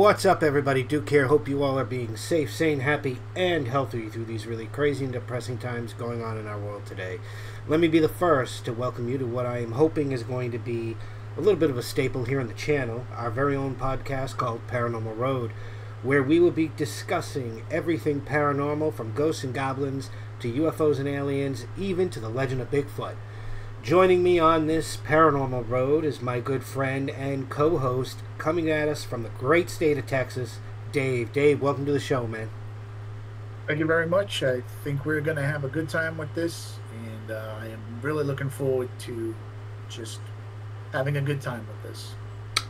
What's up, everybody? Duke here. Hope you all are being safe, sane, happy, and healthy through these really crazy and depressing times going on in our world today. Let me be the first to welcome you to what I am hoping is going to be a little bit of a staple here on the channel, our very own podcast called Paranormal Road, where we will be discussing everything paranormal from ghosts and goblins to UFOs and aliens, even to the legend of Bigfoot. Joining me on this paranormal road is my good friend and co-host, coming at us from the great state of Texas, Dave. Dave, welcome to the show, man. Thank you very much. I think we're going to have a good time with this, and I am really looking forward to just having a good time with this.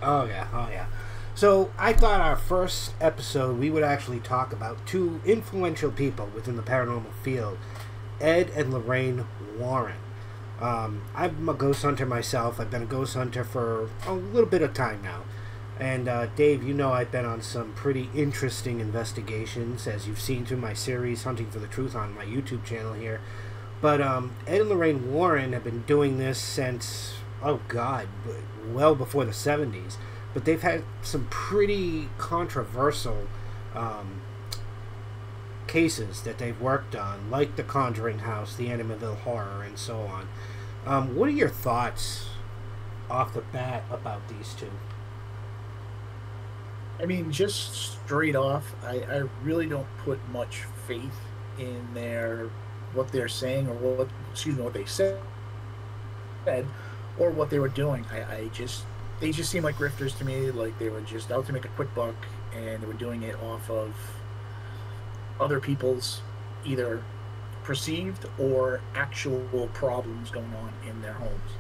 Oh yeah. So I thought our first episode we would actually talk about two influential people within the paranormal field, Ed and Lorraine Warren. I'm a ghost hunter myself. I've been a ghost hunter for a little bit of time now. And Dave, you know I've been on some pretty interesting investigations, as you've seen through my series, Hunting for the Truth, on my YouTube channel here. But Ed and Lorraine Warren have been doing this since, oh God, well before the 70s. But they've had some pretty controversial cases that they've worked on, like the Conjuring House, the Amityville Horror, and so on. What are your thoughts off the bat about these two? I mean, just straight off, I really don't put much faith in what they're saying, or what they said, or what they were doing. They just seem like grifters to me. Like they were just out to make a quick buck, and they were doing it off of other people's either perceived or actual problems going on in their homes.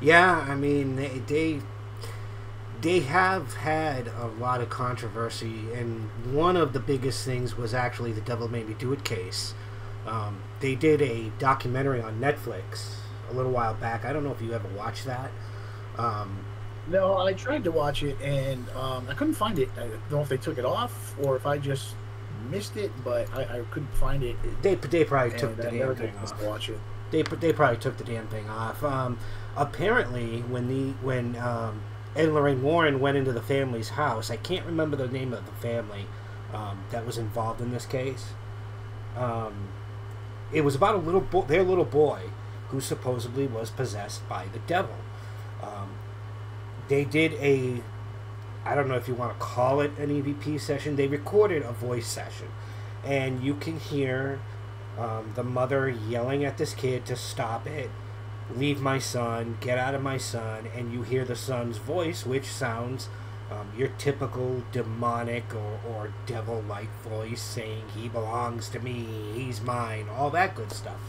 Yeah, I mean, they have had a lot of controversy, and one of the biggest things was actually the Devil Made Me Do It case. They did a documentary on Netflix a little while back. I don't know if you ever watched that. No, I tried to watch it, and I couldn't find it. I don't know if they took it off or if I just missed it, but I couldn't find it. They probably took the damn thing off. Watch it. They probably took the damn thing off. Apparently, when Ed and Lorraine Warren went into the family's house, I can't remember the name of the family that was involved in this case. It was about their little boy who supposedly was possessed by the devil. They did I don't know if you want to call it an EVP session. They recorded a voice session, and you can hear the mother yelling at this kid to stop it, leave my son, get out of my son, and you hear the son's voice, which sounds your typical demonic or devil-like voice saying, "He belongs to me, he's mine," all that good stuff.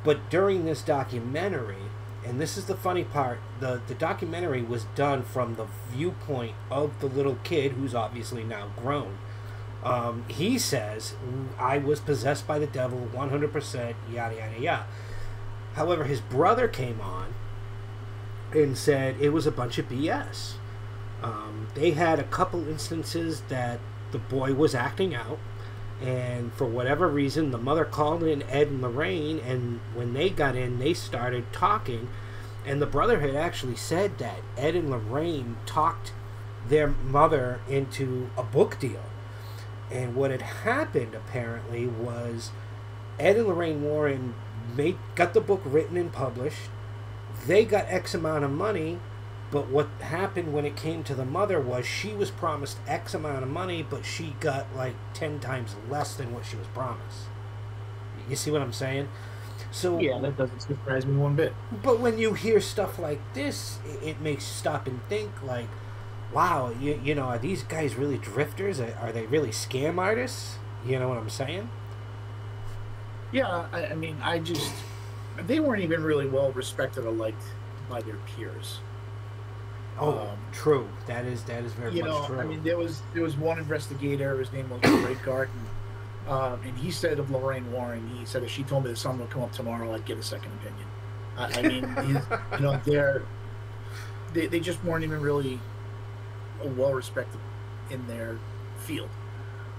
But during this documentary, and this is the funny part, the documentary was done from the viewpoint of the little kid, who's obviously now grown. He says, "I was possessed by the devil 100%, yada, yada, yada." However, his brother came on and said it was a bunch of BS. They had a couple instances that the boy was acting out, and for whatever reason, the mother called in Ed and Lorraine, and when they got in, they started talking, and the brother had actually said that Ed and Lorraine talked their mother into a book deal. And what had happened, apparently, was Ed and Lorraine Warren got the book written and published. They got X amount of money, but what happened when it came to the mother was she was promised X amount of money, but she got like 10 times less than what she was promised. You see what I'm saying? So yeah, that doesn't surprise me one bit. But when you hear stuff like this, it makes you stop and think, like, wow, you know, are these guys really drifters? Are they really scam artists? You know what I'm saying? Yeah, I mean, they weren't even really well respected or liked by their peers. Oh, true. That is very much true. I mean, there was one investigator. His name was Ray Garten, and he said of Lorraine Warren, he said if she told me the sun would come up tomorrow, I'd get a second opinion. I mean, they just weren't even really well respected in their field,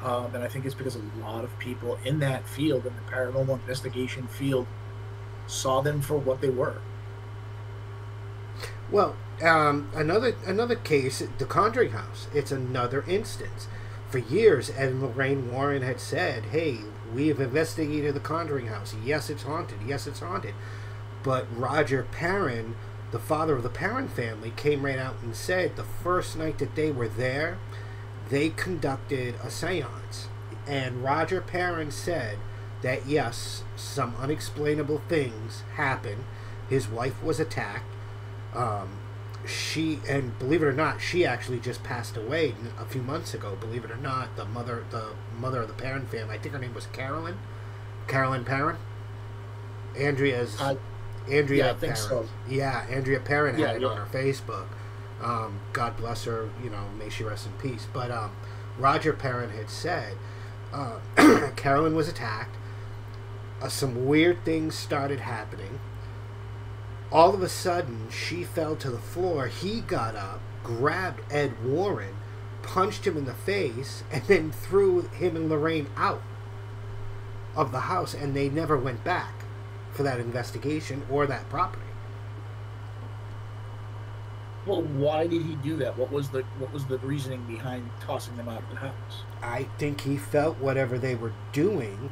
and I think it's because a lot of people in that field, in the paranormal investigation field, saw them for what they were. Well, Another case, the Conjuring House. It's another instance. For years, Ed and Lorraine Warren had said, "Hey, we have investigated the Conjuring House. Yes, it's haunted. Yes, it's haunted." But Roger Perrin, the father of the Perrin family, came right out and said the first night that they were there, they conducted a seance. And Roger Perrin said that yes, some unexplainable things happened. His wife was attacked. And believe it or not, she actually just passed away a few months ago. Believe it or not, the mother of the Perrin family, I think her name was Carolyn Perrin. Andrea yeah, I Perrin. think so. Yeah, Andrea Perrin had it yeah. on her Facebook. God bless her. May she rest in peace. But Roger Perrin had said Carolyn was attacked. Some weird things started happening. All of a sudden, she fell to the floor. He got up, grabbed Ed Warren, punched him in the face, and then threw him and Lorraine out of the house. And they never went back for that investigation or that property. Well, why did he do that? What was the reasoning behind tossing them out of the house? I think he felt whatever they were doing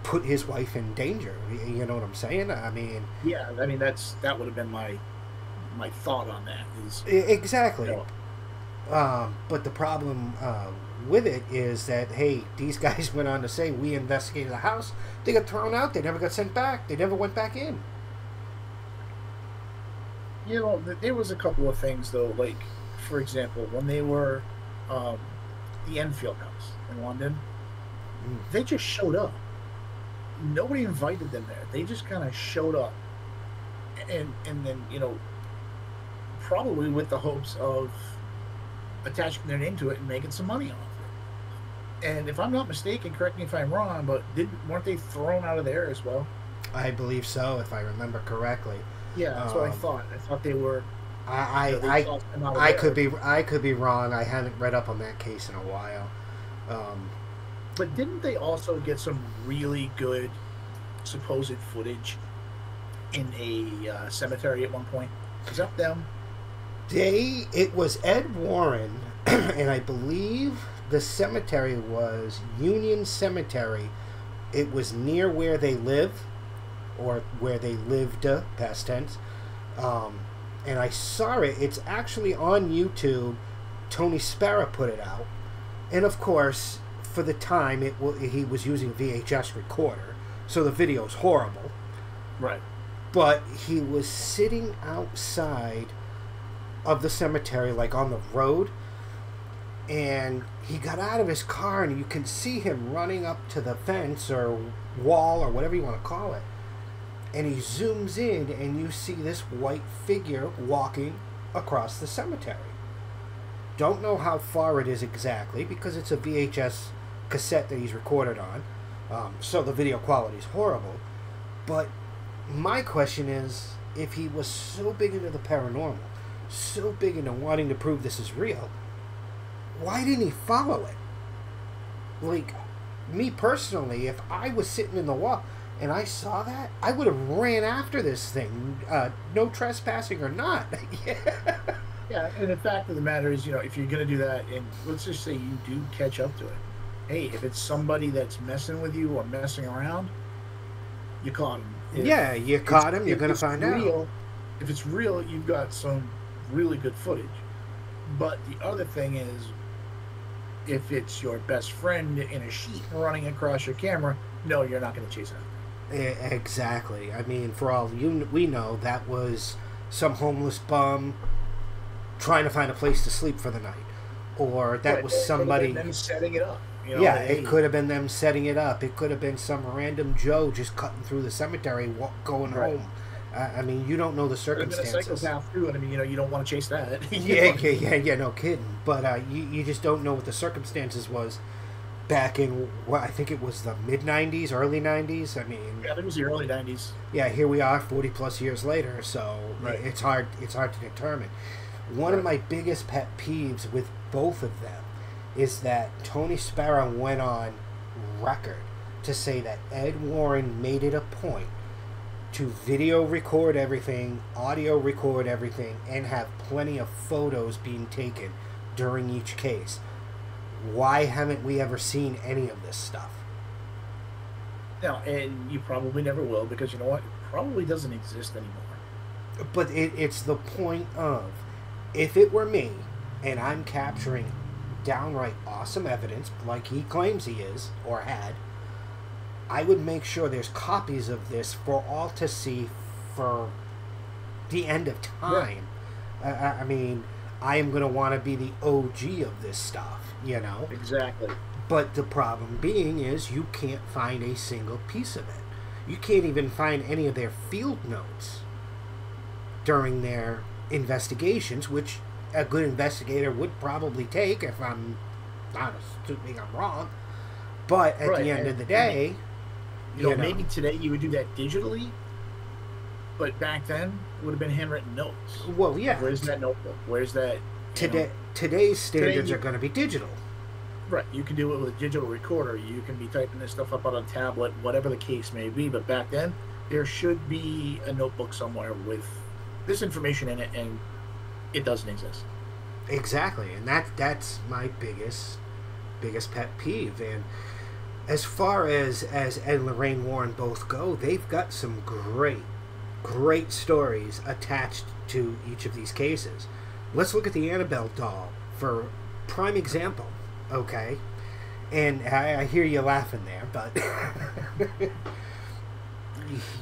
put his wife in danger. You know what I'm saying? I mean, yeah. I mean, that would have been my thought on that. Is exactly. But the problem with it is that, hey, these guys went on to say we investigated the house. They got thrown out. They never got sent back. They never went back in. There was a couple of things though. Like, for example, when they were the Enfield House in London, they just showed up. Nobody invited them there. They just kind of showed up, and then probably with the hopes of attaching their name to it and making some money off it. And if I'm not mistaken, correct me if I'm wrong, but weren't they thrown out of there as well? I believe so, if I remember correctly. Yeah, that's what I thought. I thought they were. I could be wrong. I haven't read up on that case in a while. But didn't they also get some really good supposed footage in a cemetery at one point? Was that them? It was Ed Warren, and I believe the cemetery was Union Cemetery. It was near where they live, or where they lived, past tense. And I saw it. It's actually on YouTube. Tony Sparrow put it out. And of course, for the time, he was using VHS recorder, so the video's horrible. Right. But he was sitting outside of the cemetery, like on the road, and he got out of his car, and you can see him running up to the fence or wall or whatever you want to call it. And he zooms in, and you see this white figure walking across the cemetery. Don't know how far it is exactly, because it's a VHS cassette that he's recorded on, so the video quality is horrible. But my question is, if he was so big into the paranormal, so big into wanting to prove this is real, why didn't he follow it? Like, me personally, if I was sitting in the wall and I saw that, I would have ran after this thing, no trespassing or not. Yeah, and the fact of the matter is, if you're going to do that, and let's just say you do catch up to it, hey, if it's somebody that's messing with you or messing around, you caught him. Yeah, you caught him, you're going to find out. If it's real, you've got some really good footage. But the other thing is, if it's your best friend in a sheet running across your camera, no, you're not going to chase after. Exactly. I mean, for all we know, that was some homeless bum trying to find a place to sleep for the night, or that was somebody them setting it up. It could have been them setting it up. It could have been some random Joe just cutting through the cemetery, going home. I mean, you don't know the circumstances. Could have been a psychopath too, and I mean, you don't want to chase that. yeah, no kidding. But you just don't know what the circumstances was back in I think it was the mid '90s, early '90s. I mean, yeah, I think it was the early '90s. Yeah, here we are, 40+ years later. So it's hard to determine. One of my biggest pet peeves with both of them is that Tony Sparrow went on record to say that Ed Warren made it a point to video record everything, audio record everything, and have plenty of photos being taken during each case. Why haven't we ever seen any of this stuff? No, and you probably never will, because you know what? It probably doesn't exist anymore. But it's the point of, if it were me, and I'm capturing downright awesome evidence, like he claims he is, or had, I would make sure there's copies of this for all to see for the end of time. I mean, I am going to want to be the OG of this stuff, you know? Exactly. But the problem being is you can't find a single piece of it. You can't even find any of their field notes during their investigations, which a good investigator would probably take, if I'm not assuming I'm wrong. But at the end of the day, you know, maybe today you would do that digitally, but back then it would have been handwritten notes. Well, yeah. Where's that notebook? Where's that? Today's standards are going to be digital. Right. You can do it with a digital recorder. You can be typing this stuff up on a tablet, whatever the case may be. But back then, there should be a notebook somewhere with this information in it, and it doesn't exist. Exactly, and that's my biggest pet peeve. And as far as Ed and Lorraine Warren both go, they've got some great stories attached to each of these cases. Let's look at the Annabelle doll for prime example, okay? And I hear you laughing there, but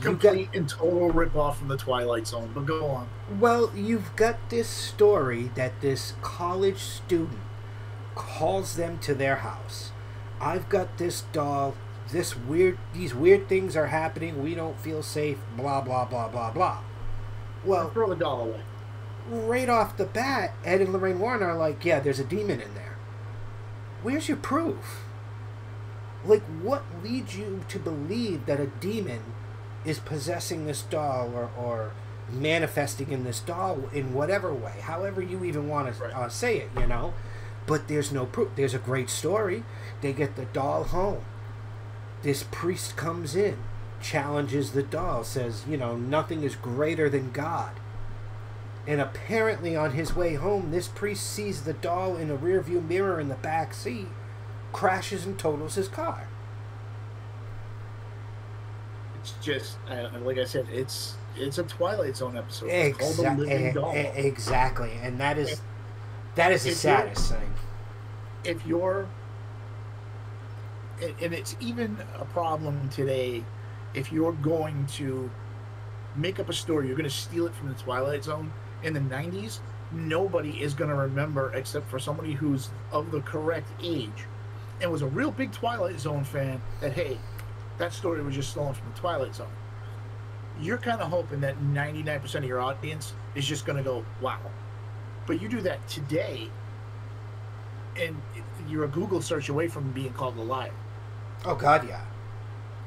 complete and total rip-off from the Twilight Zone, but go on. Well, you've got this story that this college student calls them to their house. I've got this doll, these weird things are happening, we don't feel safe, blah, blah, blah, blah, blah. Well, throw the doll away. Right off the bat, Ed and Lorraine Warren are like, yeah, there's a demon in there. Where's your proof? Like, what leads you to believe that a demon is possessing this doll or manifesting in this doll in whatever way, however you even want to say it, you know? But there's no proof. There's a great story. They get the doll home. This priest comes in, challenges the doll, says, you know, nothing is greater than God. And apparently on his way home, this priest sees the doll in a rearview mirror in the back seat, crashes and totals his car. It's just, like I said, it's a Twilight Zone episode. It's called The Living Doll. Exactly, and that is the saddest thing. If you're, and it's even a problem today, if you're going to make up a story, you're going to steal it from the Twilight Zone. In the 90s, nobody is going to remember except for somebody who's of the correct age and was a real big Twilight Zone fan that, hey, that story was just stolen from the Twilight Zone. You're kind of hoping that 99% of your audience is just going to go, wow. But you do that today, and you're a Google search away from being called a liar. Oh, God, yeah.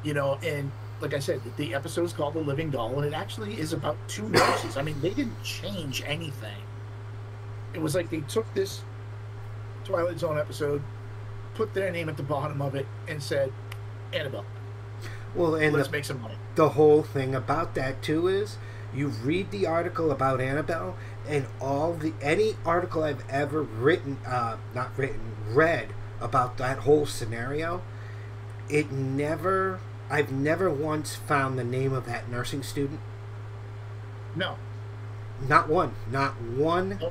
You know, and like I said, the episode is called The Living Doll, and it actually is about two nurses. I mean, they didn't change anything. It was like they took this Twilight Zone episode, put their name at the bottom of it, and said, Annabelle. Well, and let's make some money. The whole thing about that, too, is you read the article about Annabelle, and any article I've ever read about that whole scenario, I've never once found the name of that nursing student. No. Not one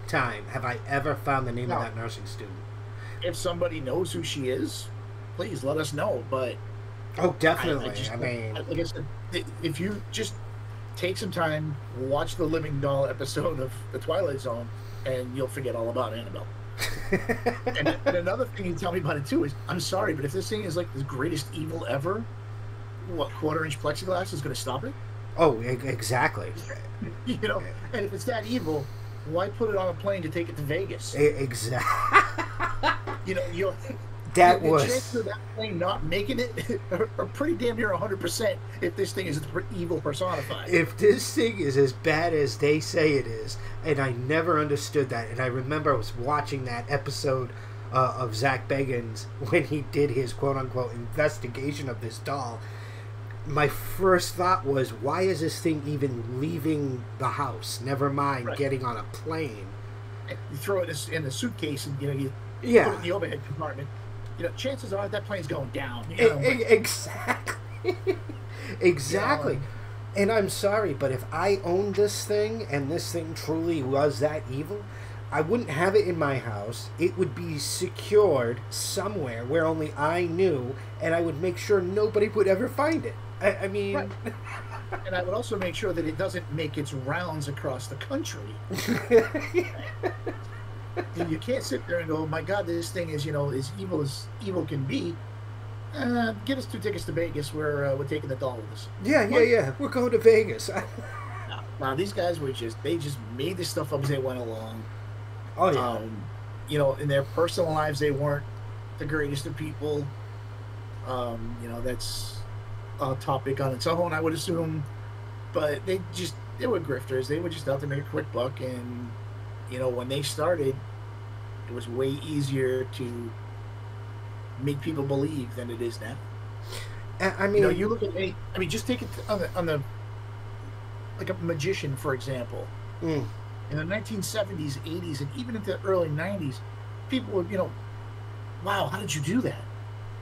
time have I ever found the name of that nursing student. If somebody knows who she is, please let us know. But oh, definitely. I mean, like I said, if you just take some time, watch the Living Doll episode of The Twilight Zone, and you'll forget all about Annabelle. and another thing you tell me about it too is, I'm sorry, but if this thing is like the greatest evil ever, what, 1/4-inch plexiglass is going to stop it? Oh, exactly. You know, and if it's that evil, why put it on a plane to take it to Vegas? Exactly. You know, the chances of that plane not making it are pretty damn near 100% if this thing is evil personified. If this thing is as bad as they say it is, and I never understood that, and I remember I was watching that episode of Zach Bagans when he did his quote-unquote investigation of this doll. my first thought was, why is this thing even leaving the house? Never mind getting on a plane. You throw it in a suitcase, and you put it in the overhead compartment. Chances are that plane's going down. Exactly. Exactly. And I'm sorry, but if I owned this thing and this thing truly was that evil, I wouldn't have it in my house. It would be secured somewhere where only I knew, and I would make sure nobody would ever find it. I mean... Right. And I would also make sure that it doesn't make its rounds across the country. And you can't sit there and go, my God, this thing is, as evil can be. Get us 2 tickets to Vegas. We're taking the doll with us. Yeah. We're going to Vegas. Now, these guys they just made this stuff up as they went along. Oh, yeah. In their personal lives, they weren't the greatest of people. That's a topic on its own, I would assume. But they were grifters. They were just out to make a quick buck. And, when they started, it was way easier to make people believe than it is now. I mean, you look at just take it on the like a magician, for example. In the 1970s, 80s, and even into the early 90s, people would, wow, how did you do that?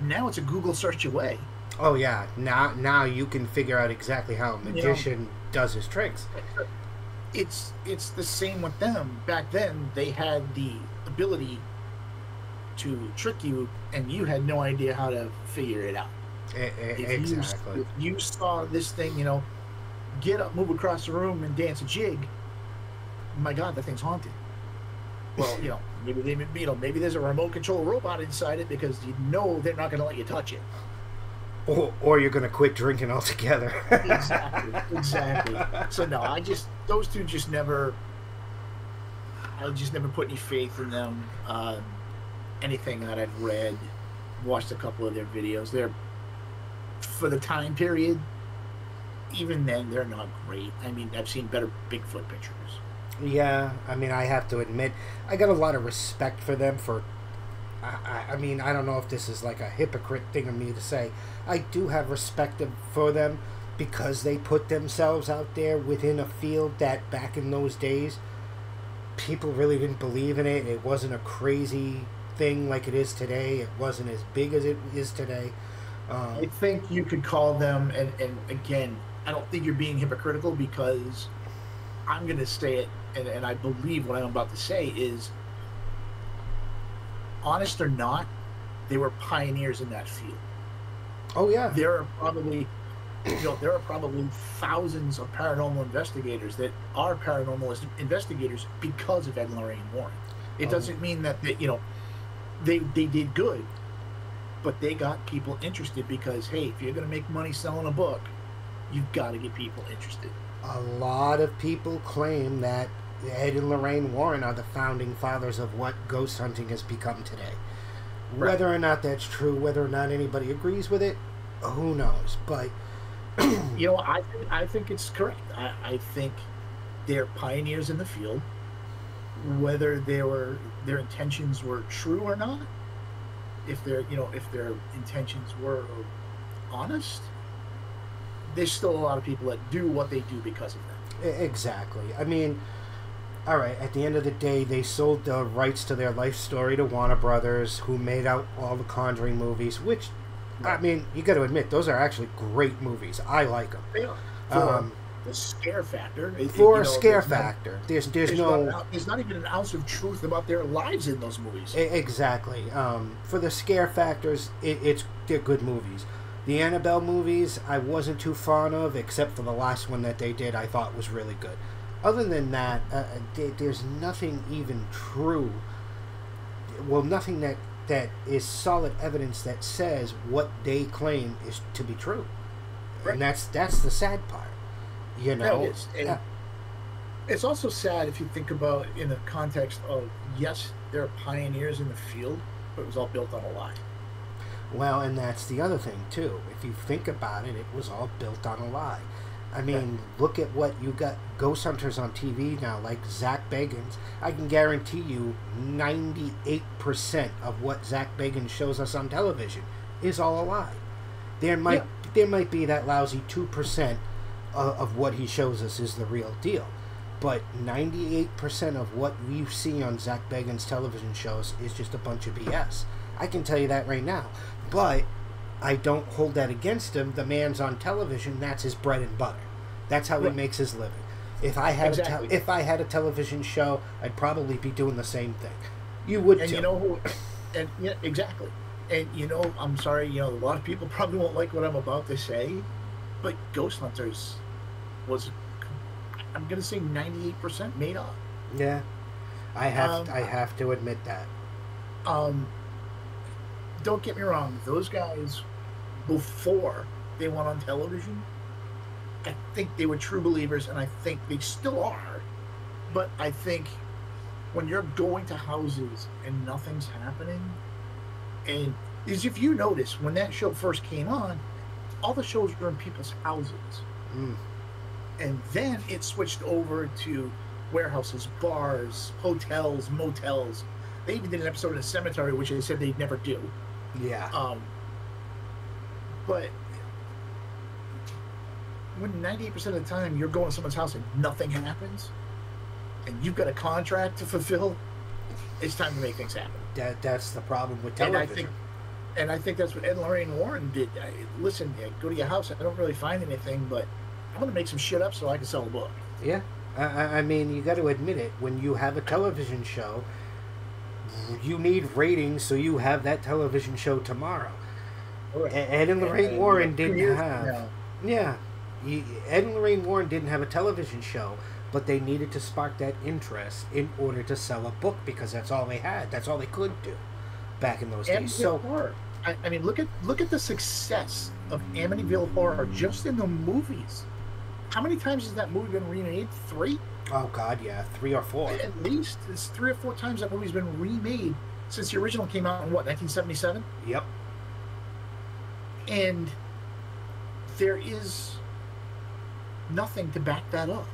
Now it's a Google search away. Oh yeah, now you can figure out exactly how a magician does his tricks. It's the same with them. Back then, they had the ability to trick you, and you had no idea how to figure it out. Exactly. If you saw this thing, get up, move across the room, and dance a jig, my God, that thing's haunted. Well, maybe there's a remote control robot inside it, because they're not going to let you touch it. Or you're going to quit drinking altogether. Exactly. So no, those two just never. I just never put any faith in them. Anything that I've read, watched a couple of their videos. They're, for the time period, even then, they're not great. I mean, I've seen better Bigfoot pictures. Yeah, I mean, I have to admit, I got a lot of respect for them for... I mean, I don't know if this is like a hypocrite thing of me to say. I do have respect for them because they put themselves out there within a field that back in those days, people really didn't believe in it. It wasn't a crazy thing like it is today. It wasn't as big as it is today. I think you could call them, and again, I don't think you're being hypocritical, because I'm going to say it, and I believe what I'm about to say is, honest or not, they were pioneers in that field. Oh yeah. There are probably thousands of paranormal investigators that are paranormal investigators because of Ed and Lorraine Warren. It doesn't mean that they did good, but they got people interested because, hey, if you're going to make money selling a book, you've got to get people interested. A lot of people claim that Ed and Lorraine Warren are the founding fathers of what ghost hunting has become today. Right. Whether or not that's true, whether or not anybody agrees with it, who knows? But I think it's correct. I think they're pioneers in the field. Whether their intentions were true or not, if their intentions were honest, there's still a lot of people that do what they do because of that. Exactly. I mean, all right, at the end of the day, they sold the rights to their life story to Warner Brothers, who made out all the Conjuring movies, which, I mean, you got to admit, those are actually great movies. I like them. They are. For the scare factor. There's not even an ounce of truth about their lives in those movies. Exactly. For the scare factors, they're good movies. The Annabelle movies, I wasn't too fond of, except for the last one that they did, I thought was really good. Other than that, there's nothing even true. Well, nothing that is solid evidence that says what they claim is to be true. Right. And that's the sad part. It's also sad if you think about in the context of, yes, they're pioneers in the field, but it was all built on a lie. Well, and that's the other thing, too. If you think about it, it was all built on a lie. I mean, look at what you got ghost hunters on TV now, like Zach Bagans. I can guarantee you 98% of what Zach Bagans shows us on television is all a lie. There might there might be that lousy 2% of what he shows us is the real deal. But 98% of what we see on Zach Bagans' television shows is just a bunch of BS. I can tell you that right now. But I don't hold that against him. The man's on television. That's his bread and butter. That's how he makes his living. If I had if I had a television show, I'd probably be doing the same thing. You would and too. You know who? And yeah, exactly. And you know, I'm sorry. You know, a lot of people probably won't like what I'm about to say, but Ghost Hunters was, I'm gonna say, 98% made up. Yeah, I have to admit that. Don't get me wrong. Those guys, before they went on television, I think they were true believers, and I think they still are. But I think when you're going to houses and nothing's happening, and as if you notice, when that show first came on, all the shows were in people's houses. Mm. And then it switched over to warehouses, bars, hotels, motels. They even did an episode in a cemetery, which they said they'd never do. Yeah. But when 98% of the time you're going to someone's house and nothing happens, and you've got a contract to fulfill, it's time to make things happen. That's the problem with television. And I think that's what Ed and Lorraine Warren did. Listen, go to your house. I don't really find anything, but I'm going to make some shit up so I can sell a book. Yeah. I mean, you got to admit it. When you have a television show, you need ratings, so you have that television show tomorrow. Right. Ed and Lorraine Warren didn't have... Yeah. Ed and Lorraine Warren didn't have a television show, but they needed to spark that interest in order to sell a book, because that's all they had. That's all they could do back in those days. So, horror. I mean, look at the success of Amityville Horror just in the movies. How many times has that movie been remade? 3? Oh God, yeah, 3 or 4. At least it's 3 or 4 times that movie's been remade since the original came out in what, 1977? Yep. And there is nothing to back that up.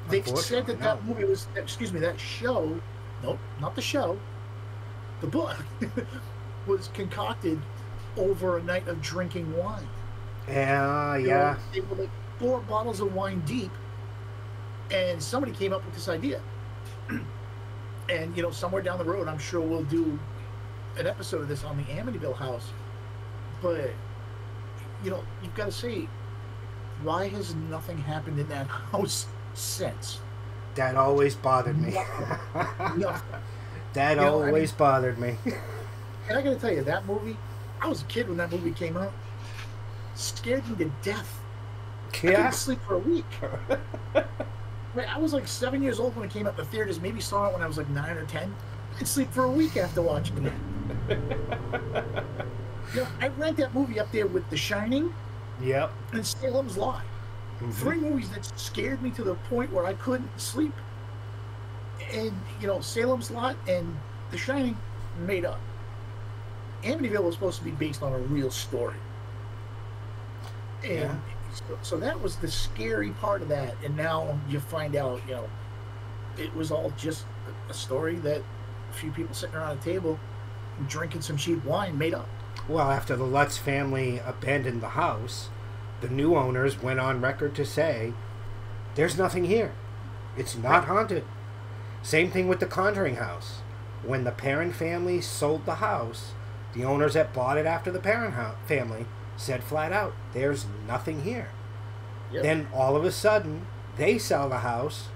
They've said that that movie was, that show, nope, not the show, the book, was concocted over a night of drinking wine. Yeah. They were like 4 bottles of wine deep, and somebody came up with this idea. And, you know, somewhere down the road, I'm sure we'll do an episode of this on the Amityville house. But, you know, you've got to say, why has nothing happened in that house since? That always bothered me. Nothing. That always bothered me. And I got to tell you, that movie, I was a kid when that movie came out. Scared me to death. Yeah. I couldn't sleep for a week. I was like 7 years old when it came out in the theaters. Maybe saw it when I was like 9 or 10. I could sleep for a week after watching it. You know, I ranked that movie up there with The Shining. Yep. And Salem's Lot. Mm-hmm. 3 movies that scared me to the point where I couldn't sleep. And, you know, Salem's Lot and The Shining made up. Amityville was supposed to be based on a real story. And so that was the scary part of that. And now you find out, you know, it was all just a story that a few people sitting around a table drinking some cheap wine made up. Well, after the Lutz family abandoned the house, the new owners went on record to say, there's nothing here. It's not haunted. Same thing with the Conjuring house. When the Perron family sold the house, the owners that bought it after the Perron family said flat out, there's nothing here. Yep. Then all of a sudden, they sell the house.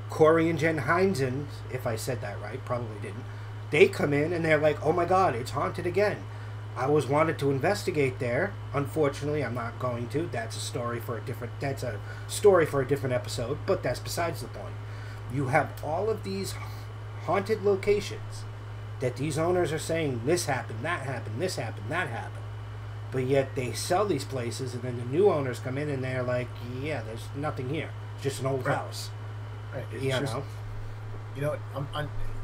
Corey and Jen Heinzen, if I said that right, probably didn't. They come in and they're like, oh my God, it's haunted again. I was wanted to investigate there. Unfortunately, I'm not going to. That's a story for a different episode, but that's besides the point. You have all of these haunted locations that these owners are saying, this happened, that happened, this happened, that happened. But yet they sell these places, and then the new owners come in and they're like, yeah, there's nothing here. It's just an old house. Right. You know,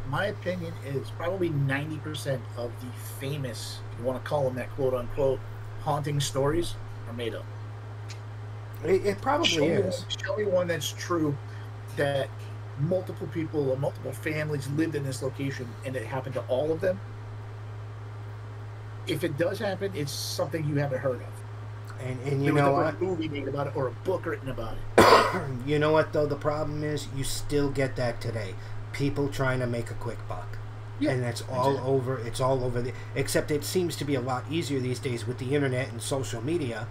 my opinion is probably 90% of the famous, if you want to call them that quote-unquote, haunting stories are made up. It probably is. Show me one that's true, that multiple people or multiple families lived in this location and it happened to all of them. If it does happen, it's something you haven't heard of. And you There was know never what? a movie made about it or a book written about it. You know what, though? The problem is you still get that today. People trying to make a quick buck. Yeah, And that's all exactly. over. It's all over. Except it seems to be a lot easier these days with the internet and social media.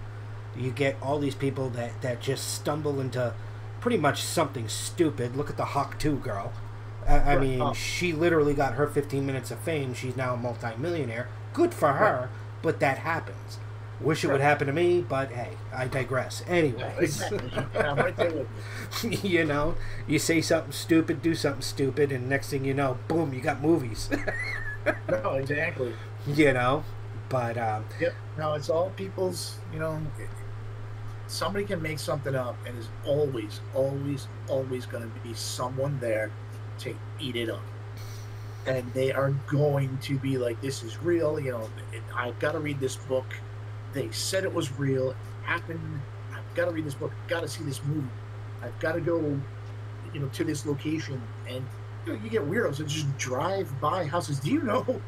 You get all these people that just stumble into pretty much something stupid. Look at the Hawk 2 girl. I Right. mean, she literally got her 15 minutes of fame. She's now a multimillionaire. Good for her, but that happens. Wish it would Right. happen to me, but hey, I digress. Yeah, Anyways, exactly. Yeah, I'm right there with you. you know, you say something stupid, do something stupid, and next thing you know, boom, you got movies. No, exactly. you know, but Yep. No, it's all people's. Somebody can make something up, and there's always, always, always going to be someone there to eat it up. And they are going to be like, "This is real." I've got to read this book. They said it was real. It happened. I've got to read this book. I've got to see this movie. I've got to go, to this location. And you get weirdos that just drive by houses. Do you know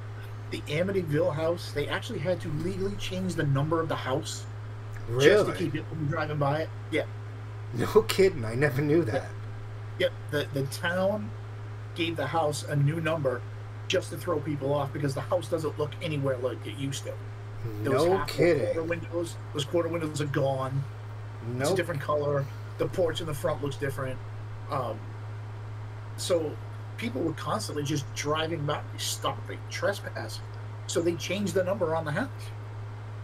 the Amityville house? They actually had to legally change the number of the house just to really, keep it from driving by it. Yeah. no kidding. I never knew that. Yep. The town gave the house a new number just to throw people off because the house doesn't look anywhere like it used to. Those No half kidding. quarter windows, those quarter windows are gone. It's a Nope. different color. The porch in the front looks different. So people were constantly just driving by, stopping, trespassing. So they changed the number on the house.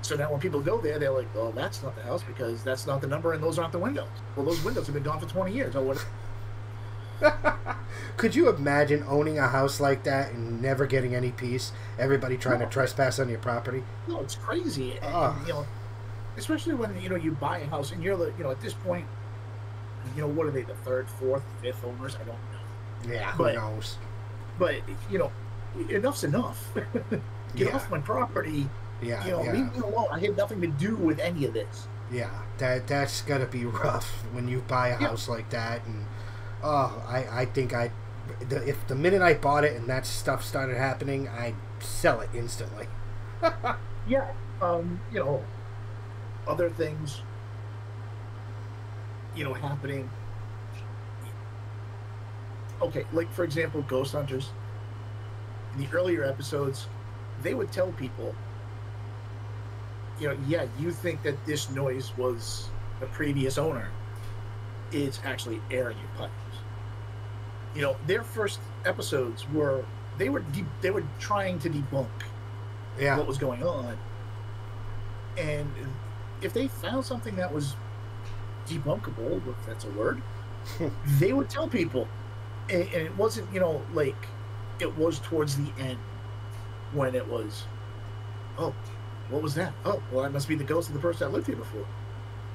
So now when people go there, they're like, "Oh, that's not the house because that's not the number, and those aren't the windows." Well, those windows have been gone for 20 years. Oh, what? Could you imagine owning a house like that and never getting any peace? Everybody trying to No. trespass on your property? No, it's crazy. And, Ugh. especially when you buy a house and you're at this point, what are they, the third, fourth, fifth owners? I don't know. Yeah, who But- knows? But enough's enough. Get Yeah. off my property. Yeah, Leave me alone. I had nothing to do with any of this. yeah. That's gotta be rough when you buy a Yeah. house like that. And I think if the minute I bought it and that stuff started happening, I'd sell it instantly. Yeah. Other things, happening. Okay, like for example, ghost hunters. In the earlier episodes, they would tell people, yeah, you think that this noise was the previous owner. It's actually air in your pipes. Their first episodes were they were trying to debunk Yeah. what was going on, and if they found something that was debunkable, if that's a word, they would tell people, and it wasn't like it was towards the end when it was, "Oh, what was that? Oh, well, that must be the ghost of the person that lived here before."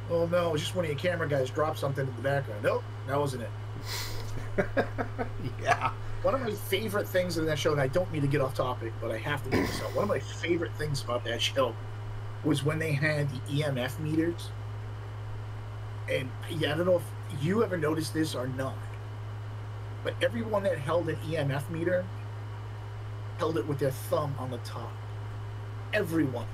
"Oh no, it was just one of your camera guys dropped something in the background." "Nope, that wasn't it." Yeah. One of my favorite things in that show, and I don't mean to get off topic, but I have to bring this up. One of my favorite things about that show was when they had the EMF meters. And yeah, I don't know if you ever noticed this or not, but everyone that held an EMF meter held it with their thumb on the top. Everyone.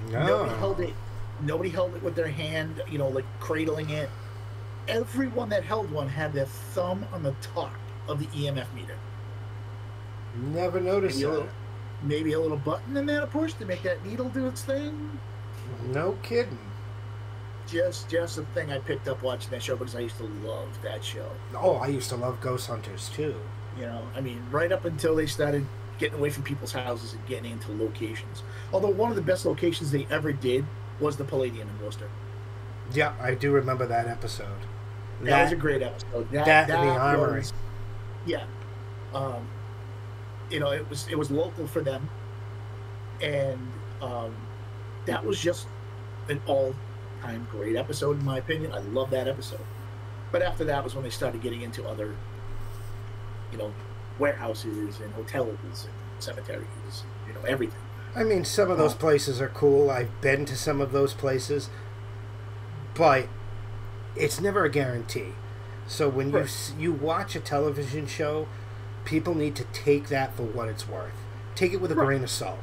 Nobody held No. it. Nobody held it with their hand, like cradling it. Everyone that held one had their thumb on the top of the EMF meter. Never noticed Maybe a that. little, maybe a little button in there to push to make that needle do its thing. No kidding. Just a thing I picked up watching that show because I used to love that show. Oh, I used to love ghost hunters too. Right up until they started getting away from people's houses and getting into locations. Although one of the best locations they ever did was the Palladium in Worcester. Yeah, I do remember that episode. That was a great episode. that and the armory. was- yeah. It was local for them, and that was just an all-time great episode in my opinion. I love that episode. But after that was when they started getting into other, warehouses and hotels and cemeteries, everything. I mean, some of those places are cool. I've been to some of those places, but it's never a guarantee. So when you watch a television show, people need to take that for what it's worth. Take it with a grain of salt.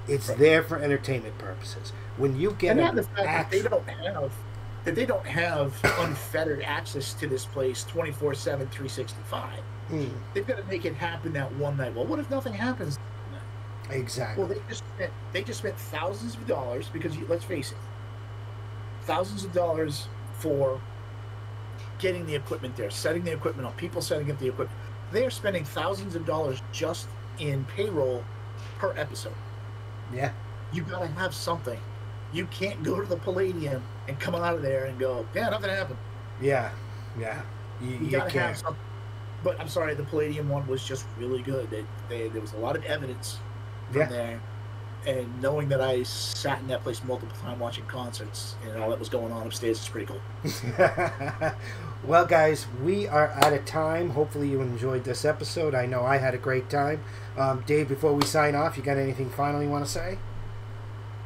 It's there for entertainment purposes. When you get And an not the fact actual... that they don't have unfettered access to this place 24/7, 365. They've got to make it happen that one night. Well, what if nothing happens? Exactly. Well, they just spent thousands of dollars because let's face it, thousands of dollars for getting the equipment there, setting the equipment up, people setting up the equipment. They are spending thousands of dollars just in payroll per episode. Yeah. You got to have something. You can't go to the Palladium and come out of there and go, yeah, nothing happened. Yeah. Yeah. You got to have something. But I'm sorry, the Palladium one was just really good. There was a lot of evidence from there. And knowing that I sat in that place multiple times watching concerts and all that was going on upstairs is pretty cool. Well, guys, we are out of time. Hopefully you enjoyed this episode. I know I had a great time. Dave, before we sign off, you got anything final you want to say?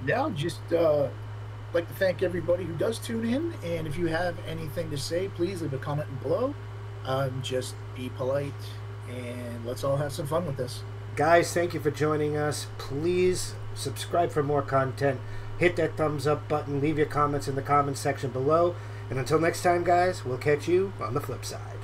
No, just like to thank everybody who does tune in. And if you have anything to say, please leave a comment below. Just be polite and let's all have some fun with this. Guys, thank you for joining us. Please subscribe for more content. Hit that thumbs up button. Leave your comments in the comments section below. And until next time, guys, we'll catch you on the flip side.